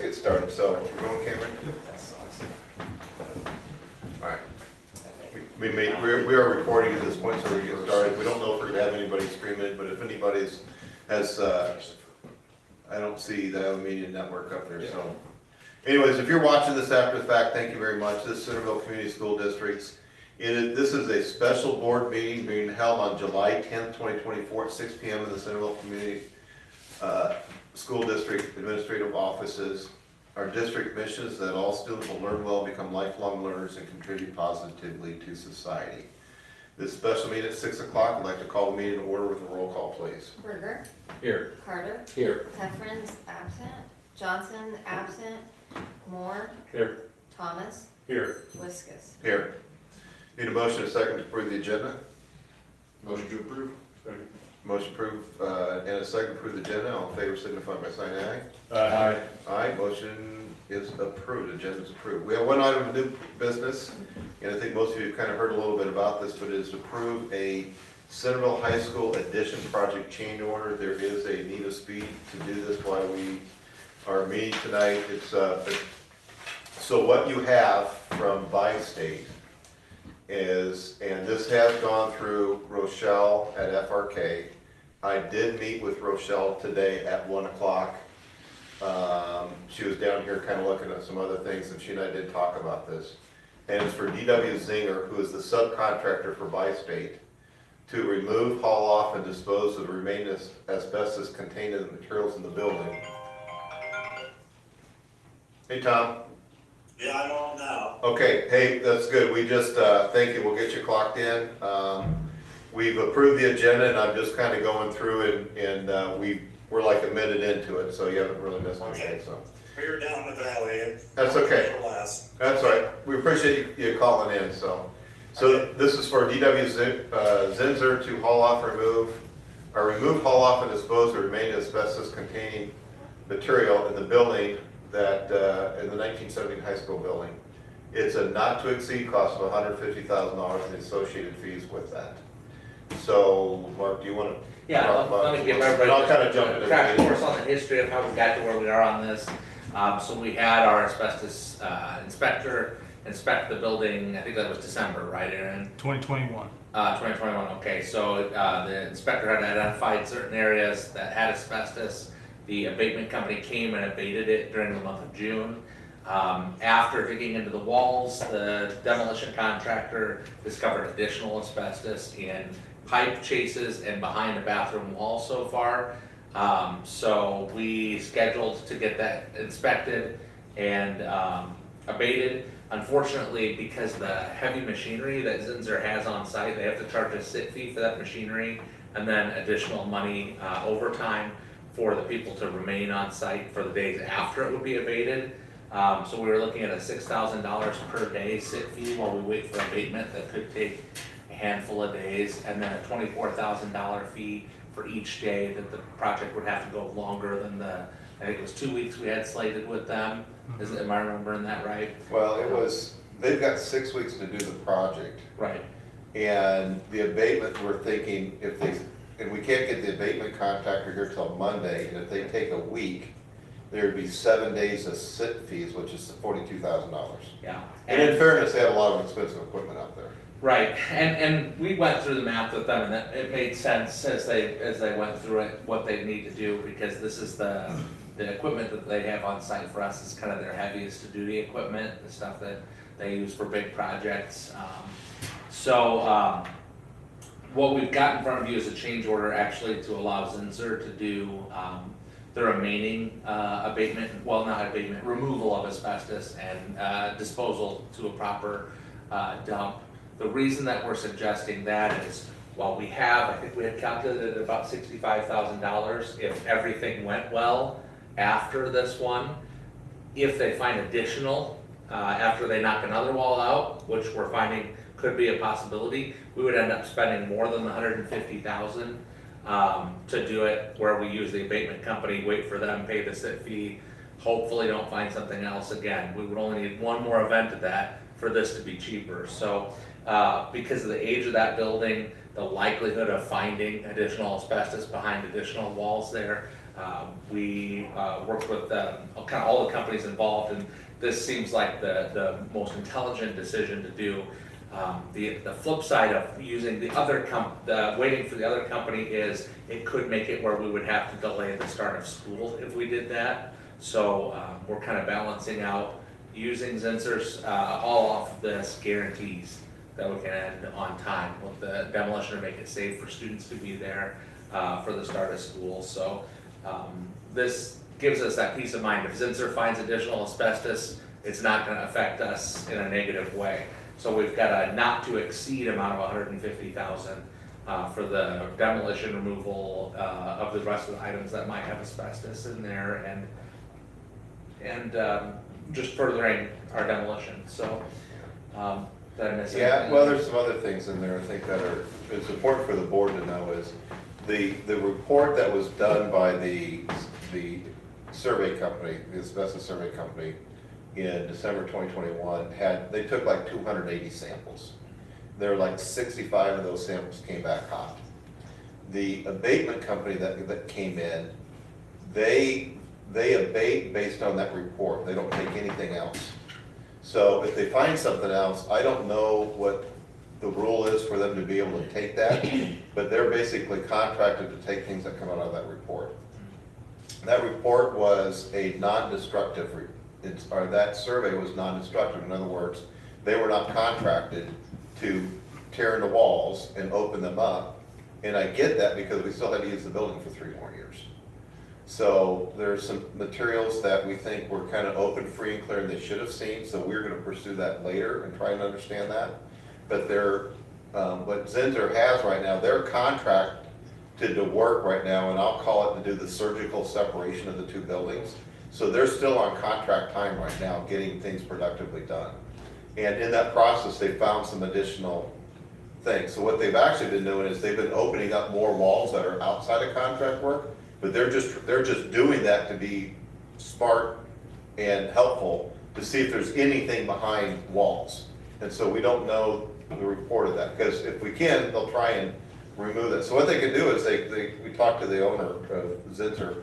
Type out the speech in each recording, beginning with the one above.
get started. So, we're going, Cameron? All right. We are recording at this point, so we get started. We don't know if we're gonna have anybody stream it, but if anybody's I don't see the media network up there, so. Anyways, if you're watching this after the fact, thank you very much. This is Centerville Community School District's. This is a special board meeting being held on July 10th, 2024 at 6 p.m. in the Centerville Community School District Administrative Offices. Our district mission is that all students will learn well, become lifelong learners, and contribute positively to society. This special meeting at 6 o'clock, I'd like to call the meeting to order with a roll call, please. Berger. Here. Carter. Here. Heffron's absent. Johnson absent. Moore. Here. Thomas. Here. Wiskus. Here. Need a motion and a second to approve the agenda. Motion to approve. Second. Motion approved and a second to approve the agenda. All in favor signify by saying aye. Aye. Aye, motion is approved, agenda is approved. We have one item of new business, and I think most of you have kind of heard a little bit about this, but it is to approve a Centerville High School addition project change order. There is a need of speed to do this while we are meeting tonight. It's so what you have from Bi-State is, and this has gone through Rochelle at FRK. I did meet with Rochelle today at 1 o'clock. She was down here kind of looking at some other things, and she and I did talk about this. And it's for DW Zinger, who is the subcontractor for Bi-State, to remove, haul off, and dispose of the remaining asbestos contained in the materials in the building. Hey, Tom. Yeah, I'm on now. Okay, hey, that's good. We just, thank you, we'll get you clocked in. We've approved the agenda, and I'm just kind of going through, and we're like a minute into it, so you haven't really missed anything, so. We're down the valley. That's okay. Last. That's all right. We appreciate you calling in, so. So this is for DW Zinsser to haul off, remove, haul off, and dispose of remaining asbestos containing material in the building that, in the 1970 high school building. It's a not to exceed cost of $150,000 and the associated fees with that. So, Mark, do you want to? Yeah, let me give everybody I'll kind of jump into crash the course on the history of how we got to where we are on this. So we had our asbestos inspector inspect the building, I think that was December, right, Aaron? 2021. 2021, okay. So the inspector had identified certain areas that had asbestos. The abatement company came and abated it during the month of June. After digging into the walls, the demolition contractor discovered additional asbestos in pipe chases and behind the bathroom wall so far. So we scheduled to get that inspected and abated. Unfortunately, because the heavy machinery that Zinsser has on site, they have to charge a sit fee for that machinery and then additional money overtime for the people to remain on site for the days after it would be abated. So we were looking at a $6,000 per day sit fee while we wait for abatement that could take a handful of days, and then a $24,000 fee for each day that the project would have to go longer than the, I think it was 2 weeks we had slated with them. Am I remembering that right? Well, they've got 6 weeks to do the project. Right. And the abatement, we're thinking and we can't get the abatement contractor here till Monday, and if they take a week, there'd be 7 days of sit fees, which is $42,000. Yeah. And in fairness, they have a lot of expensive equipment out there. Right, and we went through the math with them, and it made sense as they went through it, what they need to do, because this is the equipment that they have on site for us is kind of their heaviest duty equipment, the stuff that they use for big projects. What we've got in front of you is a change order actually to allow Zinsser to do the remaining abatement, well, not abatement, removal of asbestos and disposal to a proper dump. The reason that we're suggesting that is while we have, I think we had calculated about $65,000 if everything went well after this one. If they find additional after they knock another wall out, which we're finding could be a possibility, we would end up spending more than the $150,000 to do it, where we use the abatement company, wait for them, pay the sit fee, hopefully don't find something else again. We would only need one more event of that for this to be cheaper. So because of the age of that building, the likelihood of finding additional asbestos behind additional walls there, We worked with kind of all the companies involved, and this seems like the most intelligent decision to do. The flip side of using the other waiting for the other company is it could make it where we would have to delay the start of school if we did that. So we're kind of balancing out using Zinsser's all off this guarantees that we can end on time with the demolition to make it safe for students to be there for the start of school. So this gives us that peace of mind. If Zinsser finds additional asbestos, it's not going to affect us in a negative way. So we've got a not to exceed amount of $150,000 for the demolition removal of the rest of the items that might have asbestos in there, and just furthering our demolition. So did I miss Yeah, anything? well, there's some other things in there I think that it's important for the board to know is the report that was done by the survey company, the asbestos survey company, in December 2021 they took like 280 samples. There were like 65 of those samples came back hot. The abatement company that came in, they abate based on that report. They don't take anything else. So if they find something else, I don't know what the rule is for them to be able to take that, but they're basically contracted to take things that come out of that report. That report was a non-destructive that survey was non-destructive. In other words, they were not contracted to tear into walls and open them up. And I get that because we still had to use the building for 3 more years. So there's some materials that we think were kind of open, free, and clear, and they should have seen. So we're going to pursue that later and try and understand that. But what Zinsser has right now, they're contracted to work right now, and I'll call it to do the surgical separation of the 2 buildings. So they're still on contract time right now, getting things productively done. And in that process, they found some additional things. So what they've actually been doing is they've been opening up more walls that are outside of contract work, but they're just doing that to be smart and helpful to see if there's anything behind walls. And so we don't know the report of that, because if we can, they'll try and remove that. So what they can do is we talked to the owner of Zinsser.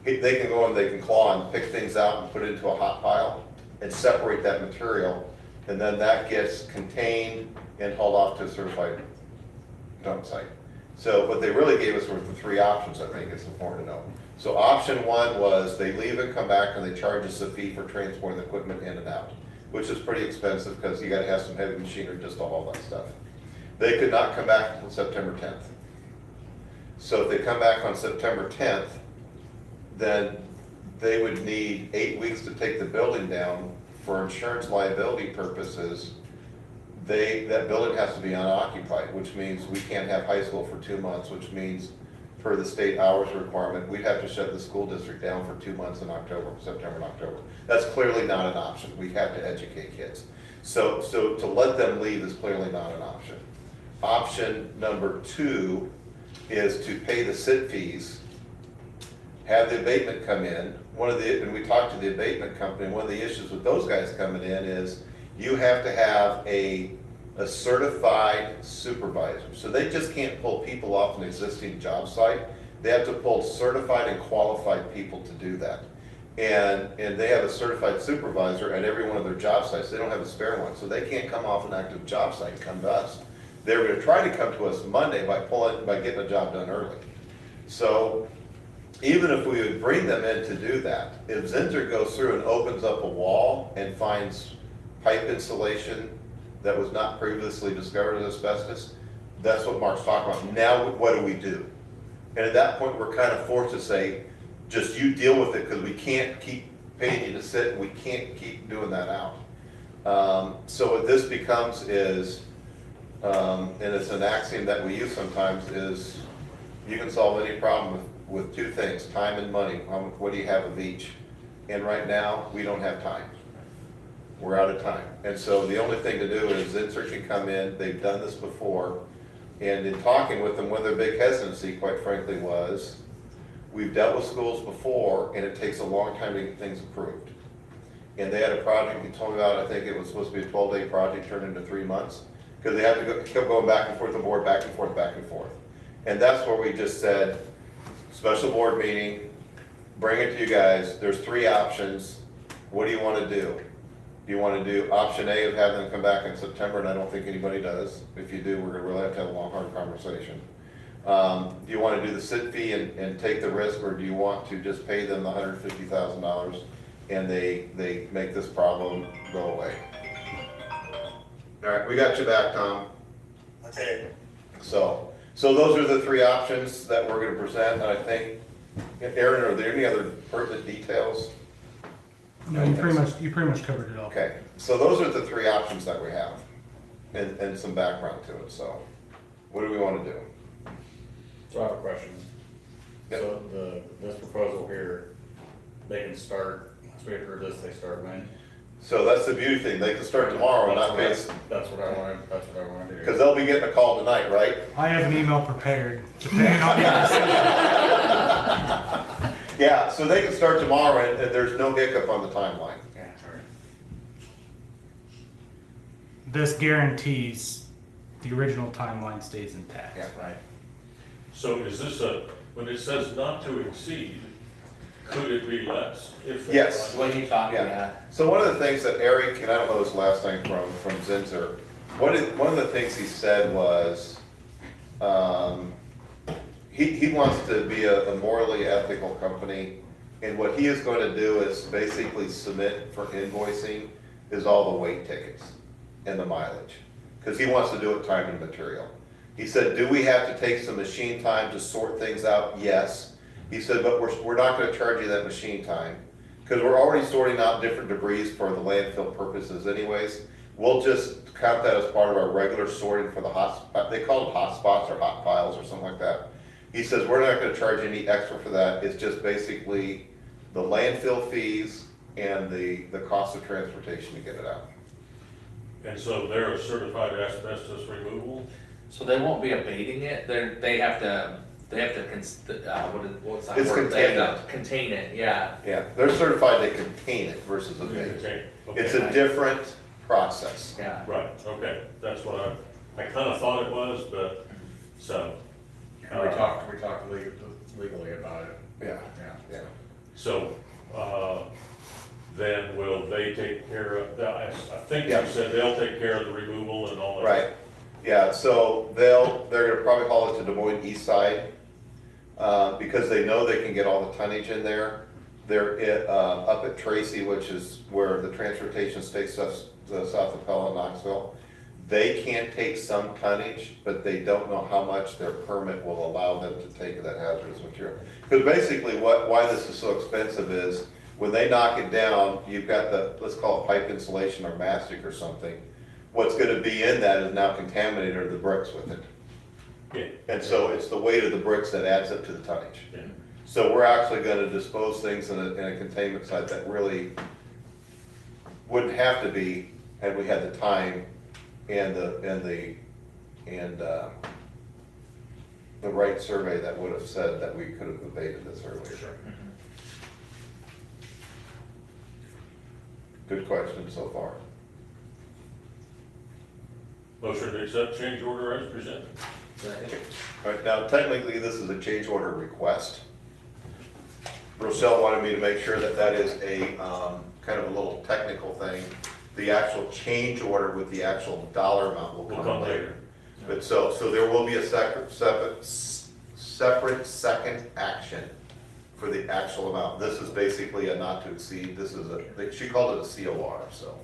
They can go and they can claw and pick things out and put it into a hot pile and separate that material, and then that gets contained and hauled off to a certified dump site. So what they really gave us were the 3 options. I think it's important to know. So option 1 was they leave and come back and they charge us a fee for transporting the equipment in and out, which is pretty expensive because you got to have some heavy machinery just to haul that stuff. They could not come back until September 10th. So if they come back on September 10th, then they would need 8 weeks to take the building down. For insurance liability purposes, that building has to be unoccupied, which means we can't have high school for 2 months, which means per the state hours requirement, we'd have to shut the school district down for 2 months in October, September and October. That's clearly not an option. We have to educate kids. So to let them leave is clearly not an option. Option number 2 is to pay the sit fees, have the abatement come in. And we talked to the abatement company, one of the issues with those guys coming in is you have to have a certified supervisor. So they just can't pull people off an existing job site. They have to pull certified and qualified people to do that. And they have a certified supervisor at every one of their job sites. They don't have a spare one, so they can't come off an active job site and come to us. They're going to try to come to us Monday by getting a job done early. So even if we would bring them in to do that, if Zinsser goes through and opens up a wall and finds pipe insulation that was not previously discovered as asbestos, that's what Mark's talking about. Now what do we do? And at that point, we're kind of forced to say, just you deal with it, because we can't keep paying you to sit, and we can't keep doing that out. So what this becomes is, and it's an axiom that we use sometimes, is you can solve any problem with 2 things, time and money. What do you have of each? And right now, we don't have time. We're out of time. And so the only thing to do is Zinsser can come in, they've done this before, and in talking with them, one of their big hesitancy, quite frankly, was we've dealt with schools before, and it takes a long time to get things approved. And they had a project, he told me about, I think it was supposed to be a 12-day project turned into 3 months, because they have to keep going back and forth the board, back and forth, back and forth. And that's where we just said, special board meeting, bring it to you guys, there's 3 options, what do you wanna do? Do you wanna do option A of having them come back in September, and I don't think anybody does, if you do, we're gonna really have to have a long, hard conversation. Do you wanna do the sit fee and take the risk, or do you want to just pay them the $150,000 and they make this problem go away? All right, we got you back, Tom. Okay, So those are the 3 options that we're gonna present, and I think, Aaron, are there any other pertinent details? No, you pretty much covered it all. Okay, so those are the 3 options that we have, and some background to it, so what do we wanna do? So I have a question. Yep. So this proposal here, they can start, so we heard this, they start when? So that's the beauty thing, they can start tomorrow, not That's base, what I wanted, that's what I wanted to because do. they'll be getting a call tonight, right? I have an email prepared, depending on your decision. Yeah, so they can start tomorrow, and there's no hiccup on the timeline. Yeah. This guarantees the original timeline stays intact. Yeah. Right. So is this when it says not to exceed, could it be less? If Yes. When you talk, Yeah. yeah. So one of the things that Eric, and I don't know his last name from Zinser, one of the things he said was, he wants to be a morally ethical company, and what he is going to do is basically submit for invoicing is all the weight tickets and the mileage, because he wants to do it time and material. He said, do we have to take some machine time to sort things out? Yes. He said, but we're not gonna charge you that machine time, because we're already sorting out different debris for the landfill purposes anyways. We'll just count that as part of our regular sorting for the they call it hot spots or hot piles or something like that. He says, we're not gonna charge any extra for that, it's just basically the landfill fees and the cost of transportation to get it out. And so they're a certified asbestos removal? So they won't be abating it, they have to, what's that It's word? They have to containment. contain it, yeah. Yeah, they're certified to contain it versus abate it. Okay, It's okay, a different process. Yeah. right, okay, that's what I kinda thought it was, but, so. And we talked legally about it. Yeah, Yeah. yeah. So, then will they take care of, I think Yeah. you said they'll take care of the removal and all that? Right, yeah, so they're gonna probably haul it to Des Moines East Side, because they know they can get all the tonnage in there. They're up at Tracy, which is where the transportation stays south of Pella and Knoxville. They can't take some tonnage, but they don't know how much their permit will allow them to take of that hazardous material. Because basically why this is so expensive is, when they knock it down, you've got let's call it pipe insulation or mastic or something. What's gonna be in that is now contaminated, or the bricks with it. Yeah. And so it's the weight of the bricks that adds up to the tonnage. Yeah. So we're actually gonna dispose things in a containment site that really wouldn't have to be, had we had the time and the right survey that would have said that we could have abated this earlier. Good question so far. Motion to accept change order as presented. All right, now technically, this is a change order request. Rochelle wanted me to make sure that that is a, kind of a little technical thing. The actual change order with the actual dollar amount will come later. But so there will be a separate second action for the actual amount. This is basically a not to exceed, this is she called it a COR, so.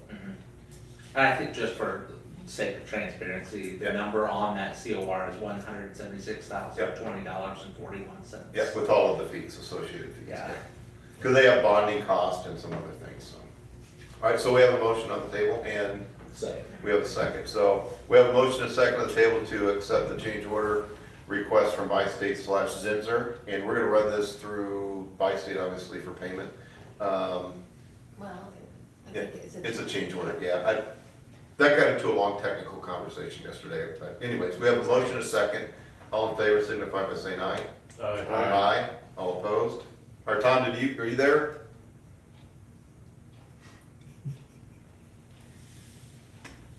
And I think just for sake of transparency, the Yeah. number on that COR is $176,020.41. Yeah, with all of the fees, associated fees. Yeah. Because they have bonding cost and some other things, so. All right, so we have a motion on the table, and we have a second. So we have a motion and a second on the table to accept the change order request from Bi-State/Zinser, and we're gonna run this through Bi-State, obviously, for payment. Well, I Yeah, think it's a change order, yeah. That got into a long technical conversation yesterday, but anyways, we have a motion and a second. All in favor signify by saying aye. Aye. All opposed? All right, Tom, are you there?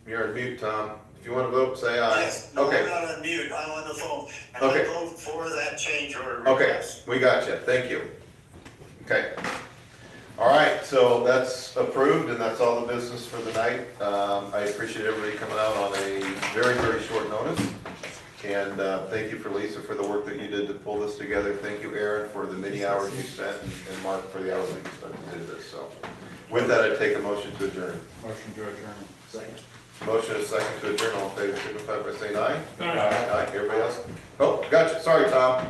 You're on mute, Tom. If you want to vote, say aye. yes, no, I'm Okay, not on mute, I'm on the phone. And Okay. I vote for that change order okay, request. we got you. Thank you. Okay. All right, so that's approved, and that's all the business for the night. I appreciate everybody coming out on a very, very short notice. And thank you for Lisa for the work that you did to pull this together. Thank you, Aaron, for the many hours you spent, and Mark for the hours that you spent to do this, so. With that, I take a motion to adjourn. Motion to adjourn. Second. Motion is second to adjourn, all in favor, signify by saying aye. Aye. Aye, everybody else? Oh, gotcha, sorry, Tom.